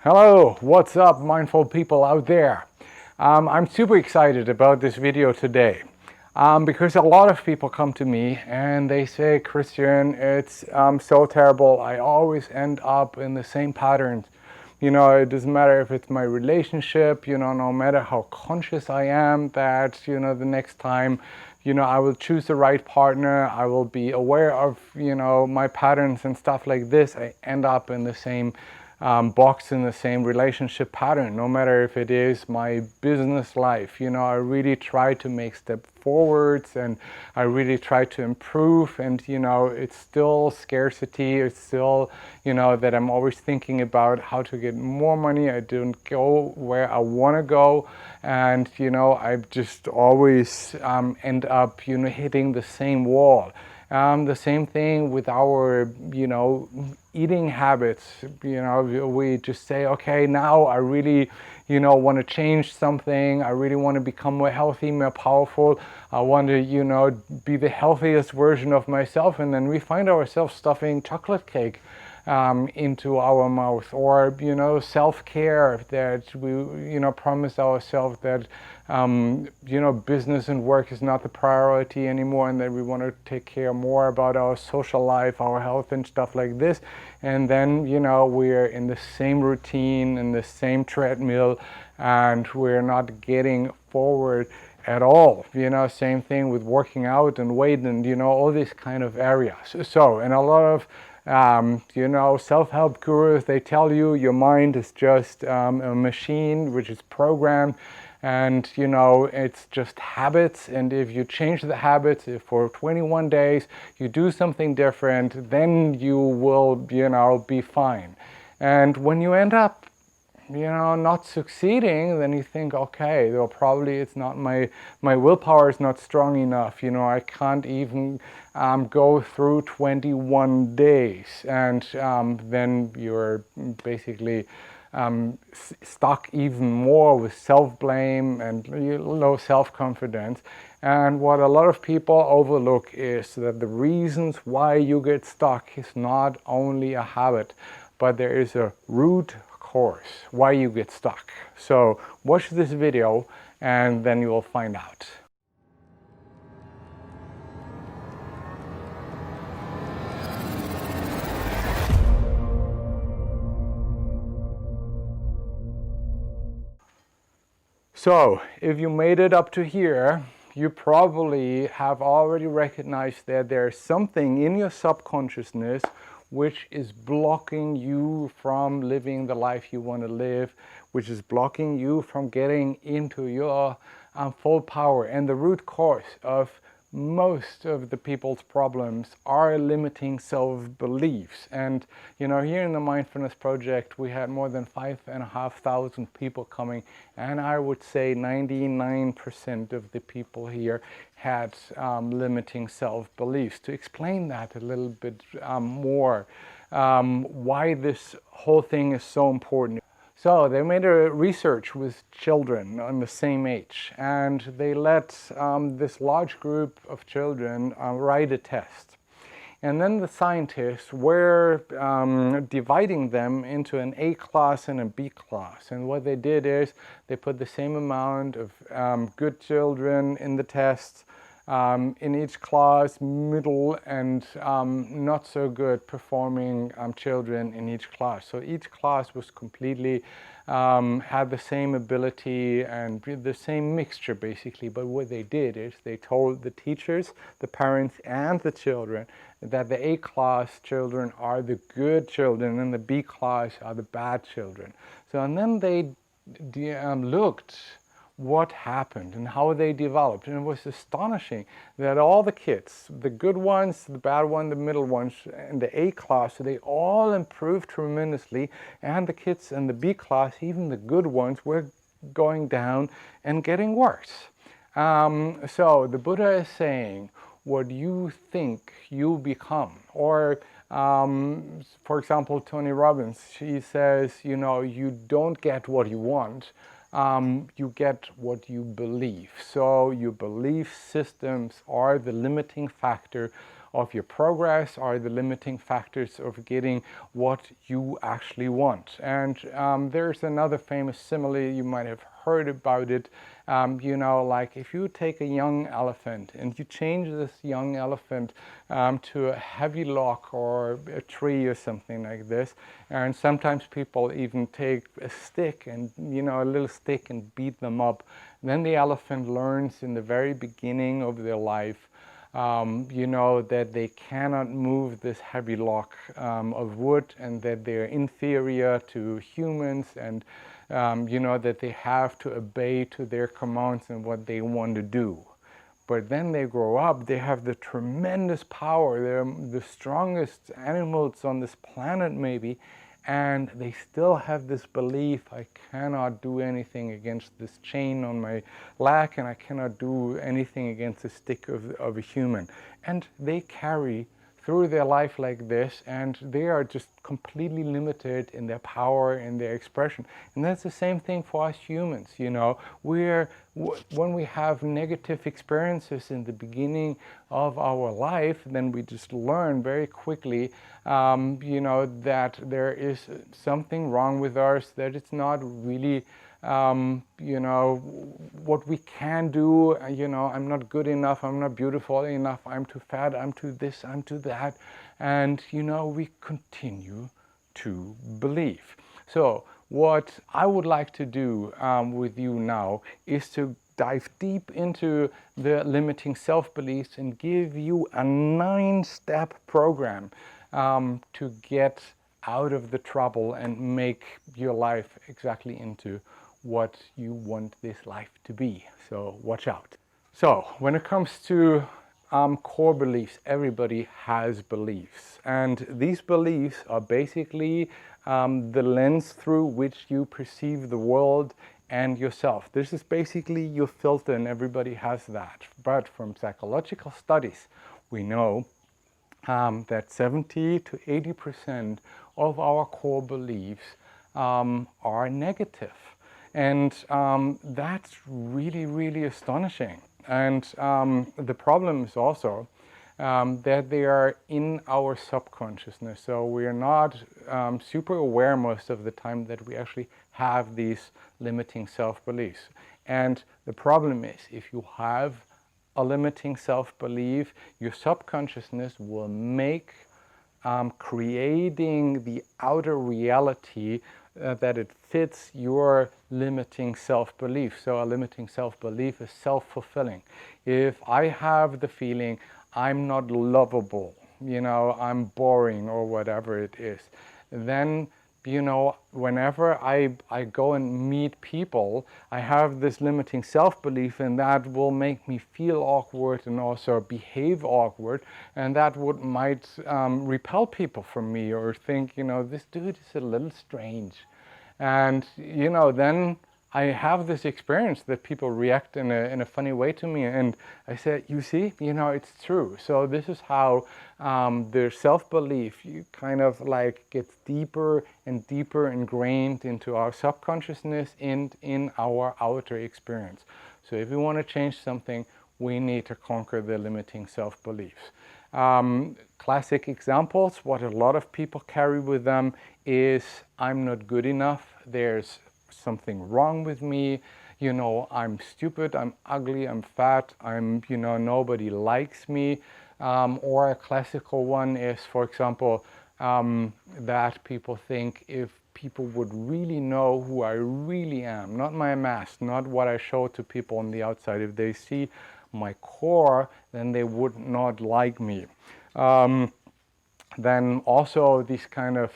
Hello, what's up, mindful people out there? I'm super excited about this video today because a lot of people come to me and they say, Christian, it's so terrible. I always end up in the same patterns. You know, it doesn't matter if it's my relationship, you know, no matter how conscious I am that, you know, the next time, you know, I will choose the right partner, I will be aware of, you know, my patterns and stuff like this. I end up in the same box, in the same relationship pattern, no matter if it is my business life. You know, I really try to make step forwards and I really try to improve, and you know, it's still scarcity. It's still, you know, that I'm always thinking about how to get more money. I don't go where I want to go, and you know, I just always end up, you know, hitting the same wall. The same thing with our, you know, eating habits. You know, we just say, okay, now I really, you know, want to change something. I really want to become more healthy, more powerful. I want to, you know, be the healthiest version of myself. And then we find ourselves stuffing chocolate cake into our mouth, or you know, self-care, that we, you know, promise ourselves that you know, business and work is not the priority anymore, and that we want to take care more about our social life, our health and stuff like this. And then, you know, we're in the same routine, in the same treadmill, and we're not getting forward at all. You know, same thing with working out and weight and, you know, all these kind of areas. So, and a lot of you know, self-help gurus, they tell you your mind is just a machine which is programmed, and you know, it's just habits, and if you change the habits, if for 21 days you do something different, then you will, you know, be fine. And when you end up, you know, not succeeding, then you think, okay, well, probably it's not my willpower is not strong enough. You know, I can't even go through 21 days, and then you're basically stuck even more with self-blame and low self-confidence. And what a lot of people overlook is that the reasons why you get stuck is not only a habit, but there is a root cause why you get stuck. So watch this video and then you will find out. So if you made it up to here, you probably have already recognized that there's something in your subconsciousness which is blocking you from living the life you want to live, which is blocking you from getting into your full power. And the root cause of most of the people's problems are limiting self-beliefs. And you know, here in the Mindfulness Project, we had more than 5,500 people coming, and I would say 99% of the people here had limiting self-beliefs. To explain that a little bit more, why this whole thing is so important. So they made a research with children on the same age, and they let this large group of children write a test. And then the scientists were dividing them into an A class and a B class. And what they did is they put the same amount of good children in the test in each class, middle and not so good performing children in each class. So each class was completely had the same ability and the same mixture basically. But what they did is they told the teachers, the parents and the children that the A class children are the good children and the B class are the bad children. So, and then they looked what happened and how they developed, and it was astonishing that all the kids, the good ones, the bad ones, the middle ones, and the A class, they all improved tremendously, and the kids in the B class, even the good ones, were going down and getting worse. So the Buddha is saying, what you think you become. Or for example, Tony Robbins, she says, you know, you don't get what you want, you get what you believe. So your belief systems are the limiting factor of your progress, are the limiting factors of getting what you actually want. And there's another famous simile, you might have heard about it. You know, like if you take a young elephant and you change this young elephant to a heavy log or a tree or something like this, and sometimes people even take a stick and, you know, a little stick and beat them up, then the elephant learns in the very beginning of their life you know, that they cannot move this heavy log of wood, and that they're inferior to humans, and you know, that they have to obey to their commands and what they want to do. But then they grow up, they have the tremendous power, they're the strongest animals on this planet maybe, and they still have this belief, I cannot do anything against this chain on my leg, and I cannot do anything against the stick of a human. And they carry through their life like this, and they are just completely limited in their power, in their expression. And that's the same thing for us humans, you know. When we have negative experiences in the beginning of our life, then we just learn very quickly, you know, that there is something wrong with us, that it's not really you know, what we can do. You know, I'm not good enough, I'm not beautiful enough, I'm too fat, I'm too this, I'm too that. And, you know, we continue to believe. So what I would like to do with you now is to dive deep into the limiting self-beliefs and give you a 9-step program to get out of the trouble and make your life exactly into what you want this life to be. So watch out. So when it comes to core beliefs, everybody has beliefs, and these beliefs are basically the lens through which you perceive the world and yourself. This is basically your filter, and everybody has that. But from psychological studies, we know that 70 to 80% of our core beliefs are negative. And that's really, really astonishing. And the problem is also that they are in our subconsciousness. So we are not super aware most of the time that we actually have these limiting self-beliefs. And the problem is, if you have a limiting self-belief, your subconsciousness will make creating the outer reality that it fits your limiting self-belief. So a limiting self-belief is self-fulfilling. If I have the feeling I'm not lovable, you know, I'm boring or whatever it is, then, you know, whenever I go and meet people, I have this limiting self-belief, and that will make me feel awkward and also behave awkward, and that might repel people from me, or think, you know, this dude is a little strange. And, you know, then I have this experience that people react in a funny way to me, and I said, you see, you know, it's true. So this is how the self-belief kind of like gets deeper and deeper ingrained into our subconsciousness and in our outer experience. So if we want to change something, we need to conquer the limiting self-beliefs. Classic examples, what a lot of people carry with them is, I'm not good enough, there's something wrong with me, you know, I'm stupid, I'm ugly, I'm fat, you know, nobody likes me. Or a classical one is, for example, that people think if people would really know who I really am, not my mask, not what I show to people on the outside, if they see my core, then they would not like me. Then also these kind of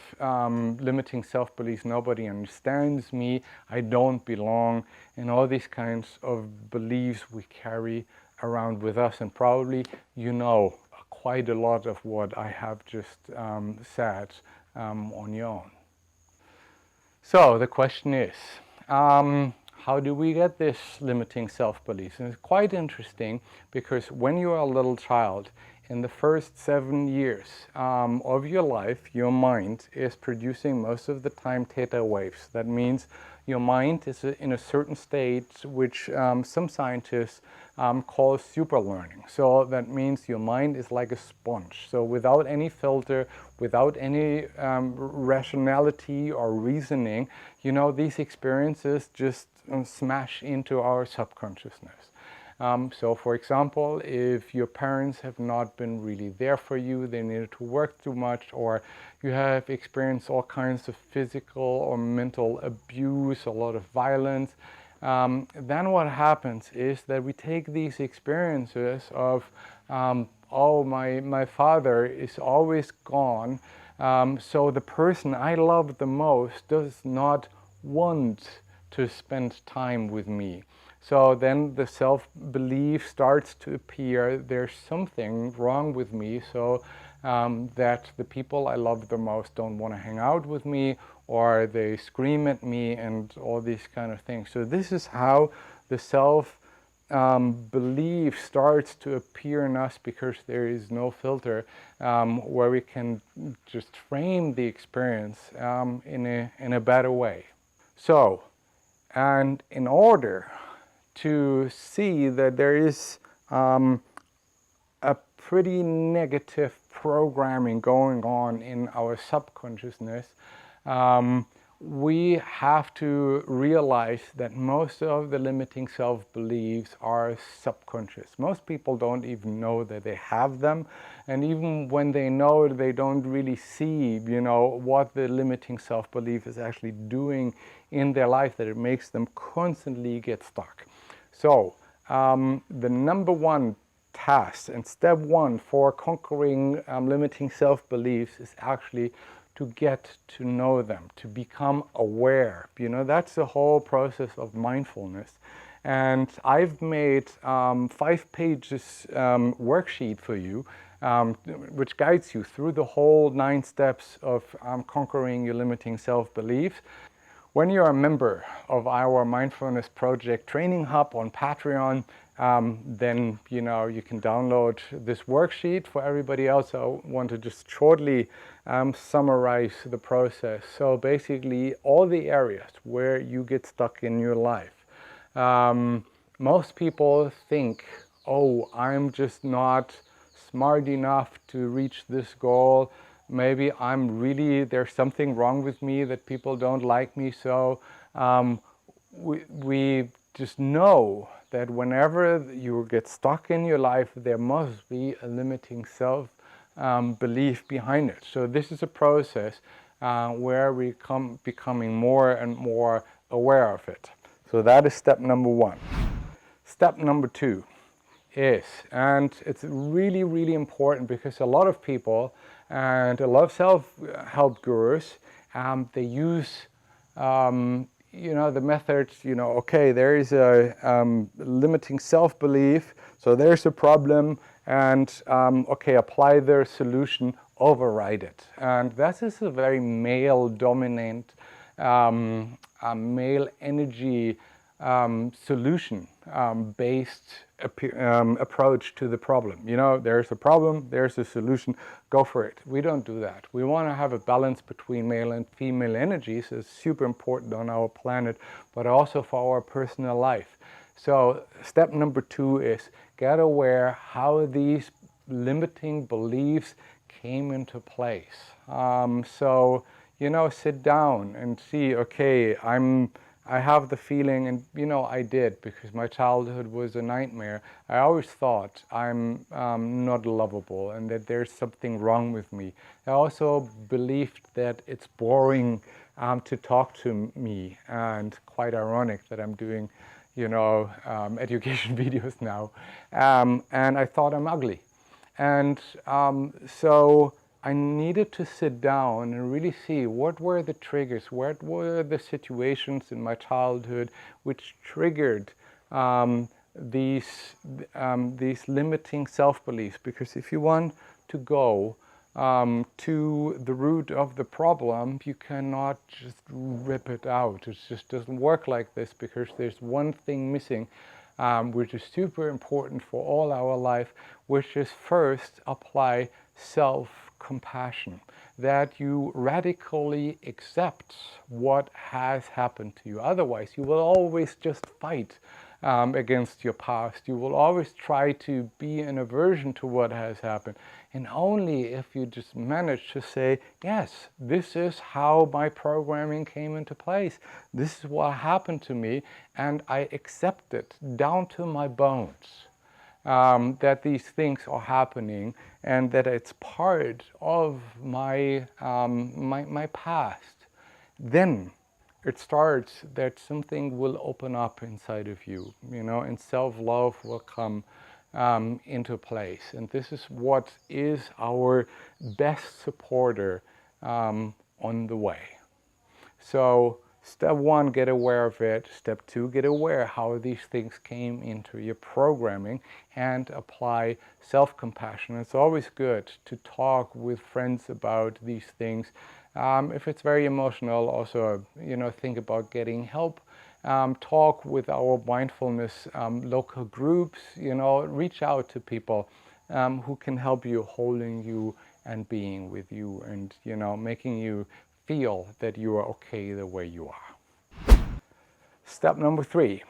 limiting self-beliefs, nobody understands me, I don't belong, and all these kinds of beliefs we carry around with us. And probably you know quite a lot of what I have just said on your own. So the question is, how do we get this limiting self-beliefs? And it's quite interesting, because when you are a little child in the first 7 years of your life, your mind is producing most of the time theta waves. That means your mind is in a certain state which some scientists call super learning. So that means your mind is like a sponge. So without any filter, without any rationality or reasoning, these experiences just smash into our subconsciousness. So for example, if your parents have not been really there for you, they needed to work too much, or you have experienced all kinds of physical or mental abuse, a lot of violence, then what happens is that we take these experiences of, oh, my father is always gone, so the person I love the most does not want to spend time with me. So then the self-belief starts to appear, there's something wrong with me, so that the people I love the most don't want to hang out with me, or they scream at me and all these kind of things. So this is how the self-belief starts to appear in us, because there is no filter where we can just frame the experience in a better way. So, and in order to see that there is a pretty negative programming going on in our subconsciousness, we have to realize that most of the limiting self-beliefs are subconscious. Most people don't even know that they have them, and even when they know, they don't really see, what the limiting self-belief is actually doing in their life, that it makes them constantly get stuck. So the number one task and step one for conquering limiting self-beliefs is actually to get to know them, to become aware. That's the whole process of mindfulness. And I've made 5 pages worksheet for you, which guides you through the whole 9 steps of conquering your limiting self-beliefs. When you're a member of our Mindfulness Project training hub on Patreon, then you can download this worksheet. For everybody else, I want to just shortly summarize the process. So basically, all the areas where you get stuck in your life. Most people think, oh, I'm just not smart enough to reach this goal. Maybe there's something wrong with me, that people don't like me. So we just know that whenever you get stuck in your life, there must be a limiting self-belief behind it. So this is a process where we becoming more and more aware of it. So that is step number 1. Step number 2 is, and it's really, really important, because a lot of people and a lot of self-help gurus, they use the methods, okay, there is a limiting self-belief, so there's a problem, and okay, apply their solution, override it. And that is a very male-dominant, male energy solution-based approach to the problem. There's a problem, there's a solution, go for it. We don't do that. We want to have a balance between male and female energies. It's super important on our planet, but also for our personal life. So step number 2 is get aware how these limiting beliefs came into place. So sit down and see, okay, I have the feeling, and I did, because my childhood was a nightmare. I always thought I'm not lovable and that there's something wrong with me. I also believed that it's boring to talk to me, and quite ironic that I'm doing education videos now. And I thought I'm ugly. And so I needed to sit down and really see what were the triggers, what were the situations in my childhood which triggered these limiting self-beliefs. Because if you want to go to the root of the problem, you cannot just rip it out. It just doesn't work like this, because there's one thing missing. which is super important for all our life, which is first apply self-compassion, that you radically accept what has happened to you. Otherwise, you will always just fight against your past. You will always try to be an aversion to what has happened. And only if you just manage to say, yes, this is how my programming came into place. This is what happened to me, and I accept it down to my bones. That these things are happening and that it's part of my past. Then it starts that something will open up inside of you, and self-love will come into place. And this is what is our best supporter on the way. So step one, get aware of it. Step two, get aware how these things came into your programming and apply self-compassion. It's always good to talk with friends about these things. If it's very emotional, also, think about getting help. Talk with our mindfulness local groups, reach out to people who can help you, holding you and being with you and, making you feel that you are okay the way you are. Step number three,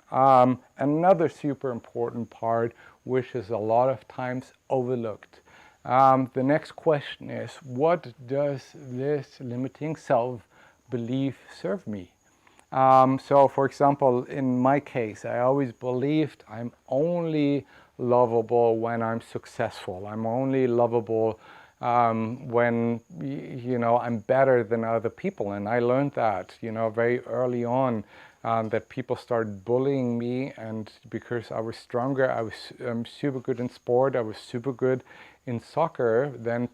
another super important part, which is a lot of times overlooked. The next question is, what does this limiting self-belief serve me? So for example, in my case, I always believed I'm only lovable when I'm successful. I'm only lovable when, I'm better than other people. And I learned that, very early on, that people started bullying me, and because I was stronger, I was super good in sport, I was super good in soccer, then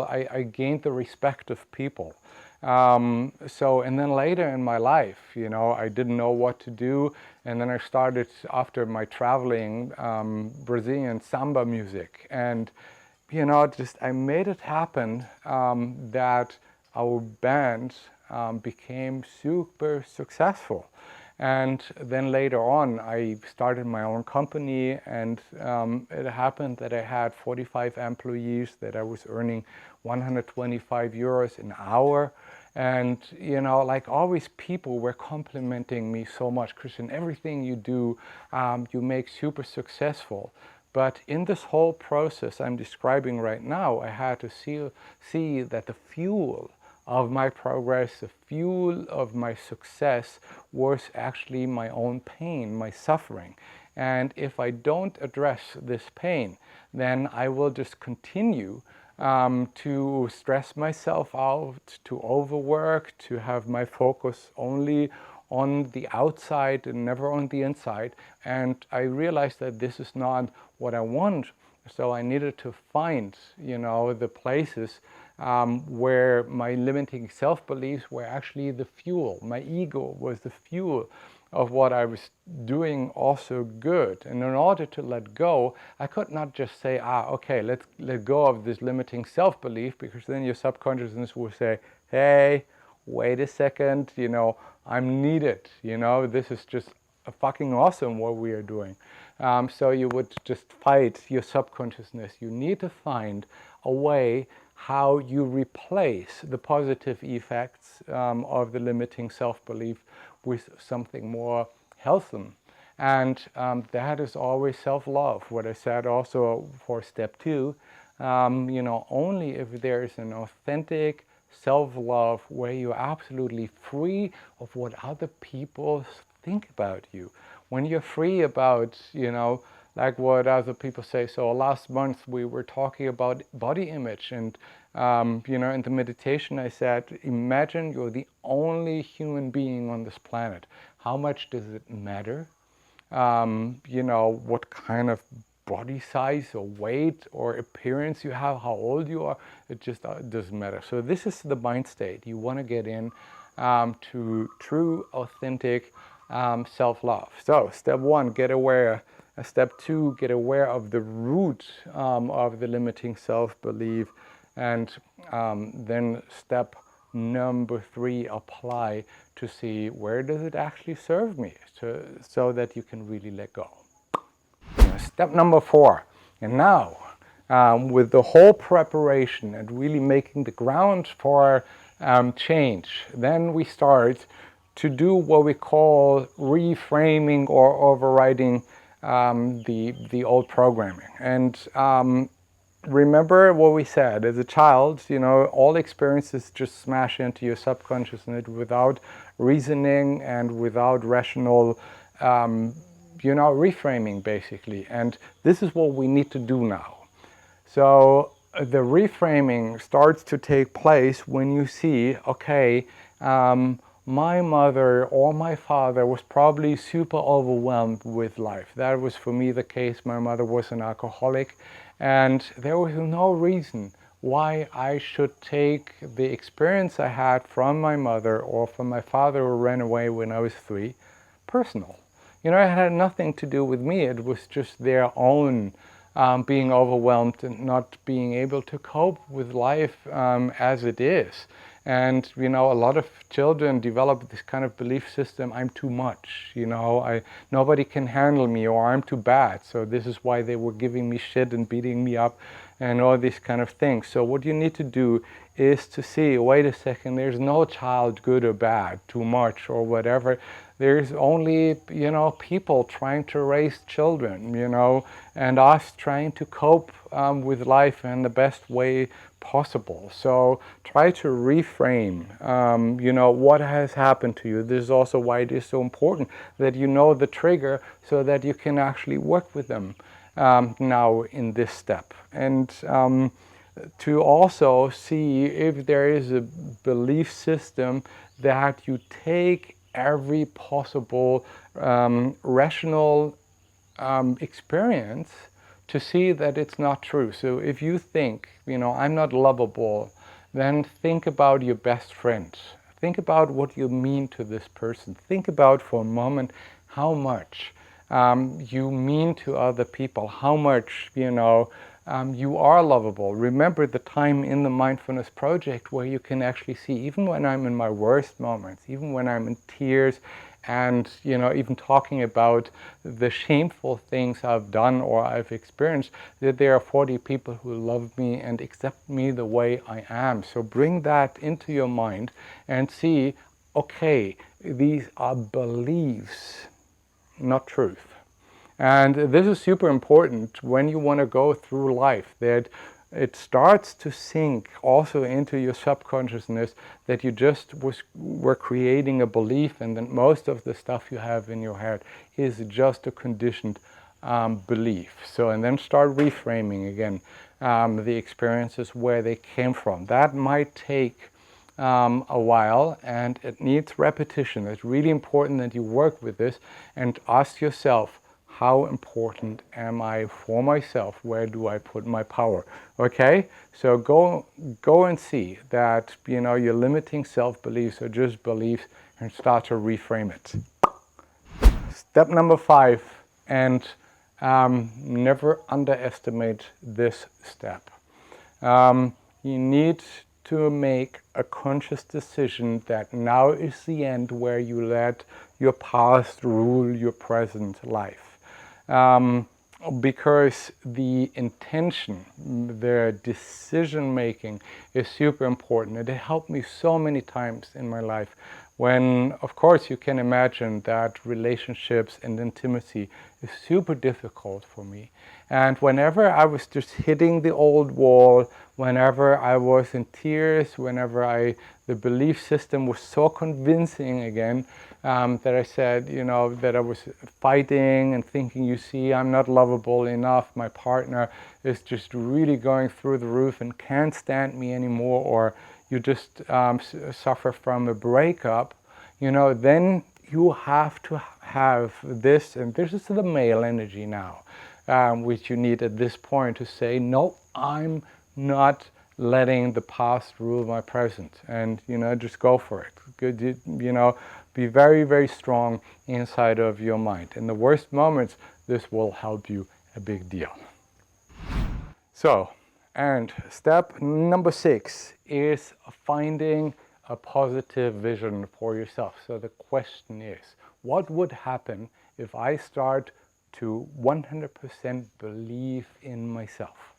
I gained the respect of people. And then later in my life, I didn't know what to do, and then I started, after my traveling, Brazilian samba music, and I made it happen that our band became super successful. And then later on, I started my own company, and it happened that I had 45 employees, that I was earning 125 euros an hour. And, like always, people were complimenting me so much. Christian, everything you do, you make super successful. But in this whole process I'm describing right now, I had to see that the fuel of my progress, the fuel of my success, was actually my own pain, my suffering. And if I don't address this pain, then I will just continue to stress myself out, to overwork, to have my focus only on the outside and never on the inside. And I realized that this is not what I want. So I needed to find, the places where my limiting self-beliefs were actually the fuel. My ego was the fuel of what I was doing also good. And in order to let go, I could not just say, okay, let's let go of this limiting self-belief, because then your subconsciousness will say, hey, wait a second, I'm needed, this is just fucking awesome what we are doing. So you would just fight your subconsciousness. You need to find a way how you replace the positive effects of the limiting self-belief with something more wholesome. And that is always self-love. What I said also for step two, only if there is an authentic self-love where you're absolutely free of what other people think about you. When you're free about, like what other people say. So last month we were talking about body image, and in the meditation I said, imagine you're the only human being on this planet. How much does it matter? What kind of body size or weight or appearance you have, how old you are, it just doesn't matter. So this is the mind state. You want to get in to true, authentic self-love. So step one, get aware. Step two, get aware of the root of the limiting self-belief. And then step number three, apply to see where does it actually serve me, so that you can really let go. Step number 4. And now, with the whole preparation and really making the ground for change, then we start to do what we call reframing or overriding the old programming. And remember what we said, as a child, all experiences just smash into your subconscious and without reasoning and without rational reframing, basically. And this is what we need to do now. So the reframing starts to take place when you see, okay, my mother or my father was probably super overwhelmed with life. That was for me the case. My mother was an alcoholic, and there was no reason why I should take the experience I had from my mother or from my father who ran away when I was 3 personal. It had nothing to do with me. It was just their own being overwhelmed and not being able to cope with life as it is. And a lot of children develop this kind of belief system: I'm too much, nobody can handle me, or I'm too bad, so this is why they were giving me shit and beating me up and all these kind of things. So what you need to do is to see, wait a second, there's no child good or bad, too much or whatever. There's only, people trying to raise children, and us trying to cope with life in the best way possible. So try to reframe, what has happened to you. This is also why it is so important that you know the trigger so that you can actually work with them now in this step. And to also see if there is a belief system that you take every possible rational experience to see that it's not true. So if you think, I'm not lovable, then think about your best friend. Think about what you mean to this person. Think about for a moment how much you mean to other people, how much, you are lovable. Remember the time in the Mindfulness Project where you can actually see, even when I'm in my worst moments, even when I'm in tears, and even talking about the shameful things I've done or I've experienced, that there are 40 people who love me and accept me the way I am. So bring that into your mind and see, okay, these are beliefs, not truth. And this is super important when you want to go through life, that it starts to sink also into your subconsciousness that you just were creating a belief, and that most of the stuff you have in your head is just a conditioned belief. So, and then start reframing again the experiences where they came from. That might take a while, and it needs repetition. It's really important that you work with this and ask yourself, how important am I for myself? Where do I put my power? Okay, so go and see that your limiting self-beliefs are just beliefs, and start to reframe it. Step number 5, and never underestimate this step. You need to make a conscious decision that now is the end where you let your past rule your present life. Because the intention, the decision making is super important. It helped me so many times in my life when, of course, you can imagine that relationships and intimacy is super difficult for me. And whenever I was just hitting the old wall, whenever I was in tears, whenever the belief system was so convincing again, that I said, that I was fighting and thinking, you see, I'm not lovable enough, my partner is just really going through the roof and can't stand me anymore, or you just suffer from a breakup, then you have to have this, and this is the male energy now, which you need at this point to say, no, I'm not letting the past rule my present, and just go for it. Good, be very, very strong inside of your mind. In the worst moments, this will help you a big deal. So, and step number 6 is finding a positive vision for yourself. So the question is, what would happen if I start to 100% believe in myself.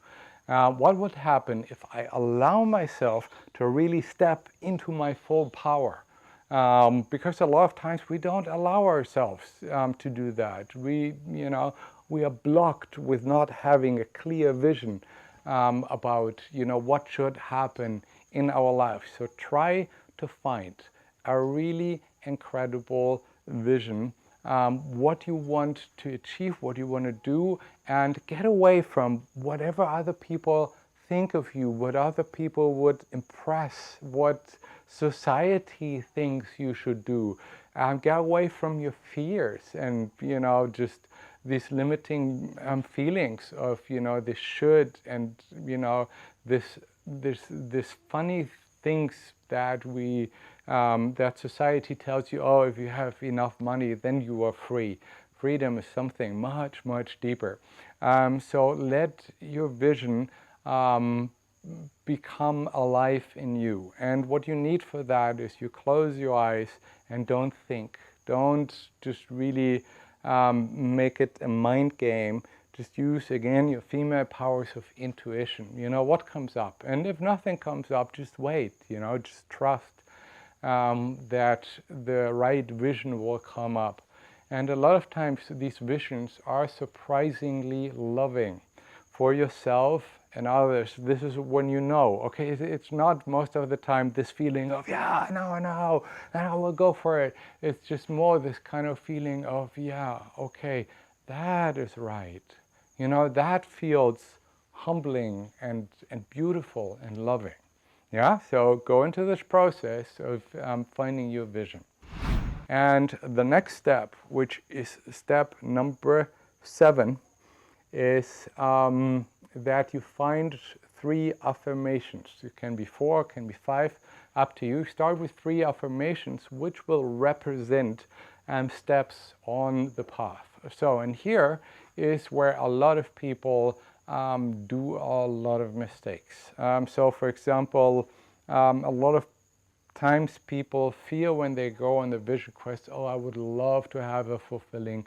What would happen if I allow myself to really step into my full power? Because a lot of times we don't allow ourselves to do that. We are blocked with not having a clear vision about, what should happen in our lives. So try to find a really incredible vision, what you want to achieve, what you want to do, and get away from whatever other people think of you, what other people would impress, what society thinks you should do. Get away from your fears and, just these limiting feelings of, this should and, this funny things that that society tells you, oh, if you have enough money, then you are free. Freedom is something much, much deeper. So let your vision become alive in you. And what you need for that is you close your eyes and don't think. Don't just really make it a mind game. Just use, again, your female powers of intuition. What comes up. And if nothing comes up, just wait. Just trust that the right vision will come up. And a lot of times these visions are surprisingly loving for yourself and others. This is when okay, it's not most of the time this feeling of, yeah, no, and I will go for it. It's just more this kind of feeling of, yeah, okay, that is right. That feels humbling and beautiful and loving. Yeah, so go into this process of finding your vision. And the next step, which is step number 7, is that you find 3 affirmations. It can be 4, it can be 5, up to you. Start with 3 affirmations which will represent steps on the path. So, and here is where a lot of people do a lot of mistakes. So, for example, a lot of times people feel when they go on the vision quest, oh, I would love to have a fulfilling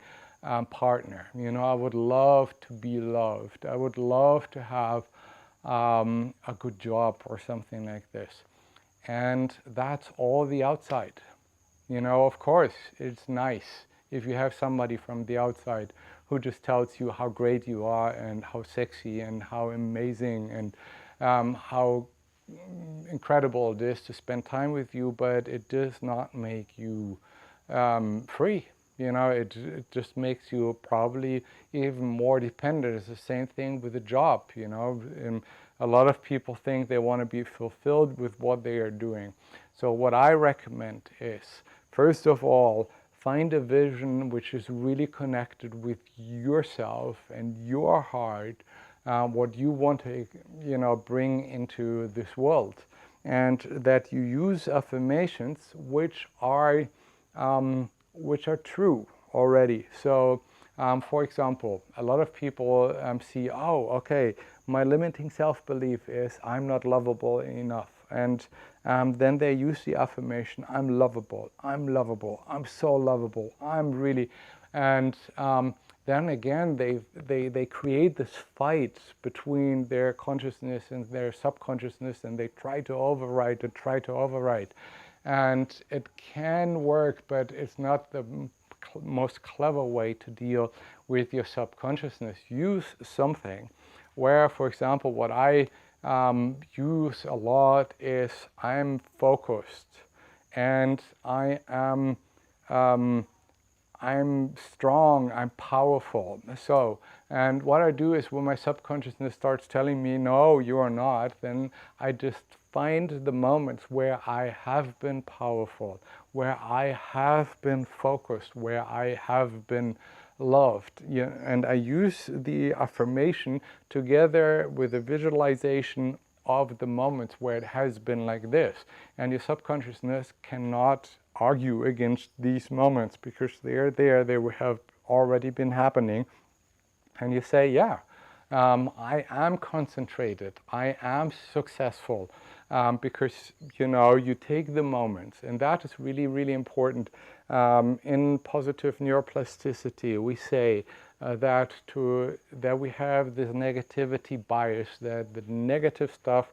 partner. I would love to be loved. I would love to have a good job or something like this. And that's all the outside. Of course, it's nice if you have somebody from the outside who just tells you how great you are and how sexy and how amazing and how incredible it is to spend time with you, but it does not make you free. It just makes you probably even more dependent. It's the same thing with a job. And a lot of people think they want to be fulfilled with what they are doing. So what I recommend is, first of all, find a vision which is really connected with yourself and your heart, what you want to bring into this world, and that you use affirmations which are true already. So for example, a lot of people see, oh, okay, my limiting self-belief is I'm not lovable enough, and then they use the affirmation, I'm lovable, I'm so lovable, I'm really, and then again they create this fight between their consciousness and their subconsciousness, and they try to override, and it can work, but it's not the most clever way to deal with your subconsciousness. Use something where, for example, what I use a lot is I'm focused and I'm strong, I'm powerful. So, and what I do is when my subconsciousness starts telling me, no, you are not, then I just find the moments where I have been powerful, where I have been focused, where I have been loved. And I use the affirmation together with a visualization of the moments where it has been like this. And your subconsciousness cannot argue against these moments because they are there, they have already been happening. And you say, yeah, I am concentrated, I am successful, because you take the moments, and that is really, really important. In positive neuroplasticity, we say that we have this negativity bias, that the negative stuff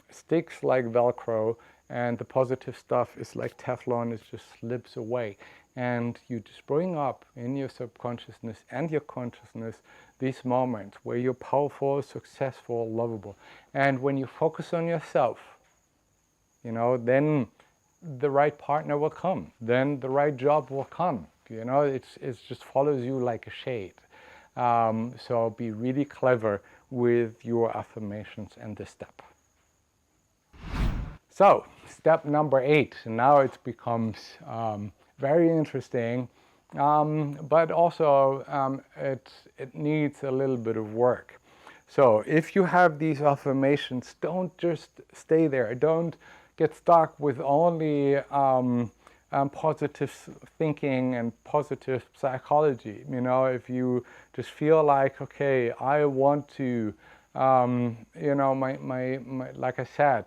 sticks like Velcro, and the positive stuff is like Teflon, it just slips away. And you just bring up in your subconsciousness and your consciousness these moments where you're powerful, successful, lovable. And when you focus on yourself, then the right partner will come, then the right job will come. It just follows you like a shade. So be really clever with your affirmations and this step. So step number 8, now it becomes very interesting, but also it needs a little bit of work. So if you have these affirmations, don't just stay there. Don't get stuck with only positive thinking and positive psychology. If you just feel like, okay, I want to, like I said,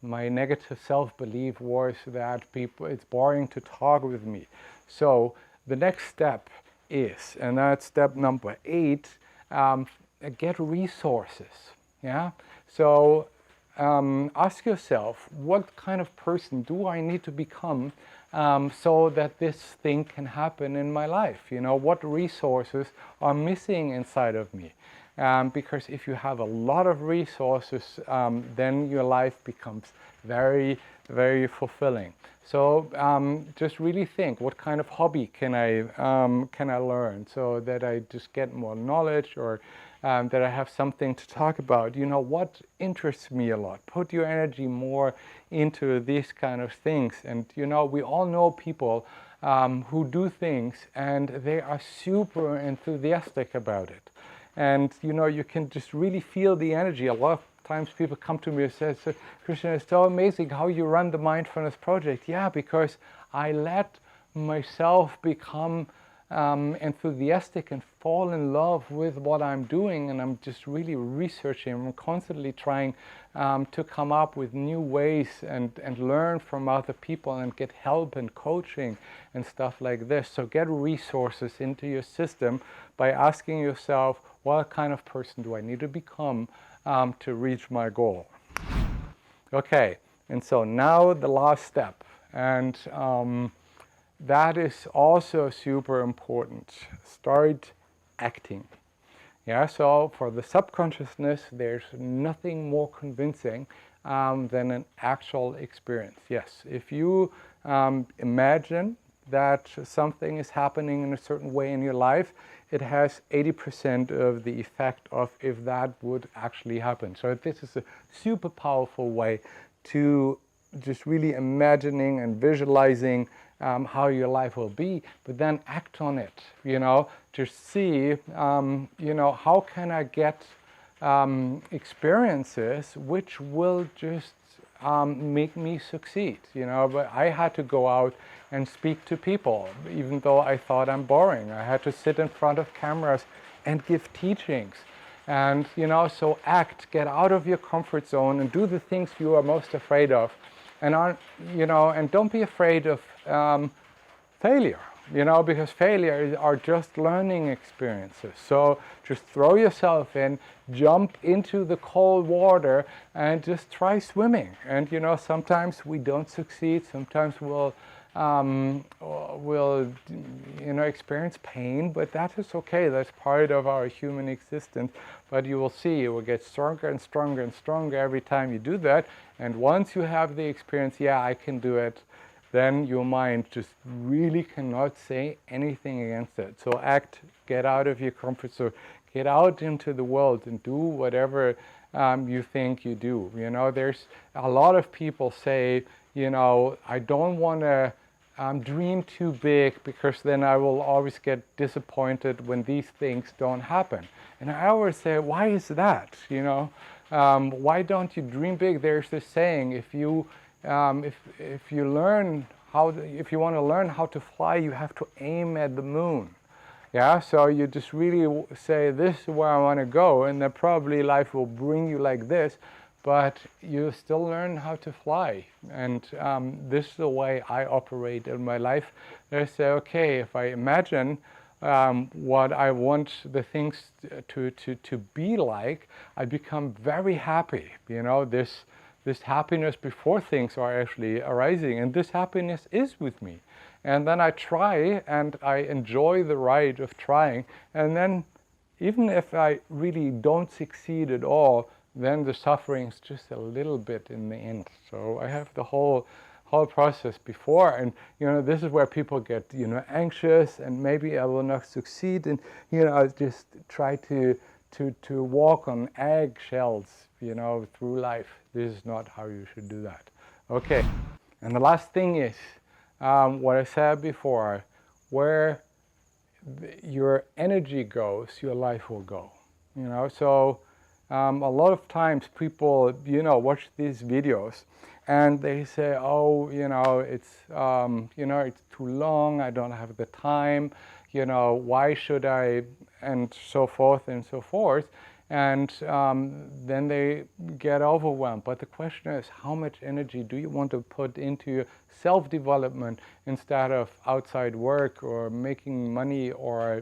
my negative self-belief was that it's boring to talk with me. So the next step is, and that's step number 8, get resources. Yeah. So ask yourself, what kind of person do I need to become so that this thing can happen in my life? What resources are missing inside of me? Because if you have a lot of resources, then your life becomes very, very fulfilling. So just really think, what kind of hobby can I learn so that I just get more knowledge, or that I have something to talk about? What interests me a lot? Put your energy more into these kind of things. And we all know people who do things and they are super enthusiastic about it. And you can just really feel the energy. A lot of times people come to me and say, Christian, it's so amazing how you run the Mindfulness Project. Yeah, because I let myself become enthusiastic and fall in love with what I'm doing, and I'm just really researching. I'm constantly trying to come up with new ways and learn from other people and get help and coaching and stuff like this. So get resources into your system by asking yourself, what kind of person do I need to become to reach my goal? Okay, and so now the last step, and that is also super important. Start acting. Yeah, so for the subconsciousness, there's nothing more convincing than an actual experience. Yes, if you imagine that something is happening in a certain way in your life, it has 80% of the effect of if that would actually happen. So this is a super powerful way to just really imagining and visualizing how your life will be, but then act on it. Just see, how can I get experiences which will just make me succeed. But I had to go out and speak to people, even though I thought I'm boring. I had to sit in front of cameras and give teachings. And so act, get out of your comfort zone and do the things you are most afraid of. And and don't be afraid of failure, because failure are just learning experiences. So just throw yourself in, jump into the cold water, and just try swimming. And sometimes we don't succeed. Sometimes we'll experience pain, but that is okay. That's part of our human existence. But you will see, you will get stronger and stronger and stronger every time you do that. And once you have the experience, yeah, I can do it, then your mind just really cannot say anything against it. So act, get out of your comfort zone, get out into the world and do whatever you think you do. There's a lot of people say, I don't want to dream too big, because then I will always get disappointed when these things don't happen. And I always say, why is that? Why don't you dream big? There's this saying, if you want to learn how to fly, you have to aim at the moon. Yeah, so you just really say, this is where I want to go, and then probably life will bring you like this, but you still learn how to fly. And this is the way I operate in my life. I say, okay, if I imagine what I want the things to be like, I become very happy. You know, this happiness before things are actually arising, and this happiness is with me. And then I try, and I enjoy the ride of trying, and then even if I really don't succeed at all, then the suffering is just a little bit in the end. So I have the whole process before, and this is where people get anxious, and maybe I will not succeed, and I just try to walk on eggshells through life. This is not how you should do that. Okay, and the last thing is what I said before, where your energy goes, your life will go. So a lot of times people watch these videos and they say, oh, it's it's too long, I don't have the time, why should I, and so forth and so forth. And then they get overwhelmed. But the question is, how much energy do you want to put into self-development instead of outside work or making money or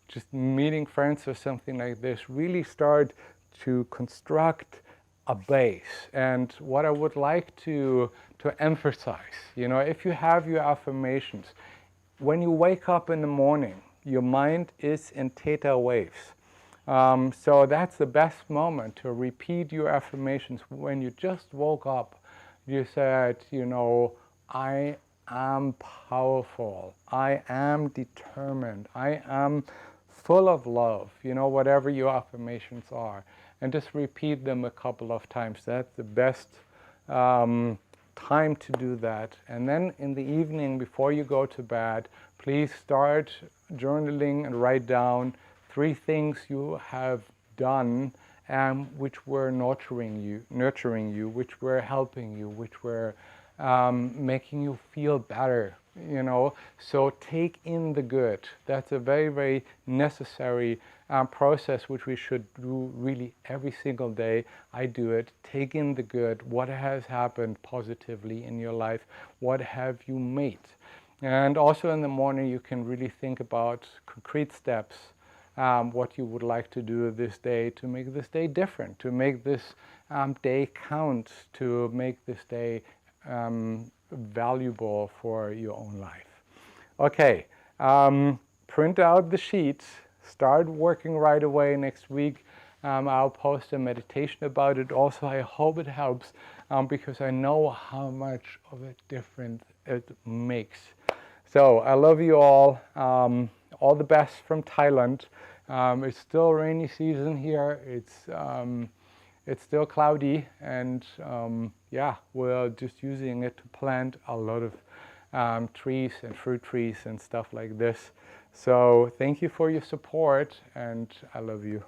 just meeting friends or something like this? Really start to construct a base. And what I would like to emphasize, if you have your affirmations, when you wake up in the morning, your mind is in theta waves. So that's the best moment to repeat your affirmations. When you just woke up, you said, I am powerful, I am determined, I am full of love, whatever your affirmations are. And just repeat them a couple of times. That's the best time to do that. And then in the evening, before you go to bed, please start journaling and write down 3 things you have done which were nurturing you, which were helping you, which were making you feel better. So take in the good. That's a very, very necessary process which we should do really every single day. I do it. Take in the good. What has happened positively in your life? What have you made? And also in the morning you can really think about concrete steps, what you would like to do this day to make this day different, to make this day count, to make this day valuable for your own life. Okay, print out the sheets, start working right away next week. I'll post a meditation about it also. I hope it helps because I know how much of a difference it makes. So I love you all. All the best from Thailand. It's still rainy season here. It's still cloudy, and yeah, we're just using it to plant a lot of trees and fruit trees and stuff like this. So thank you for your support, and I love you.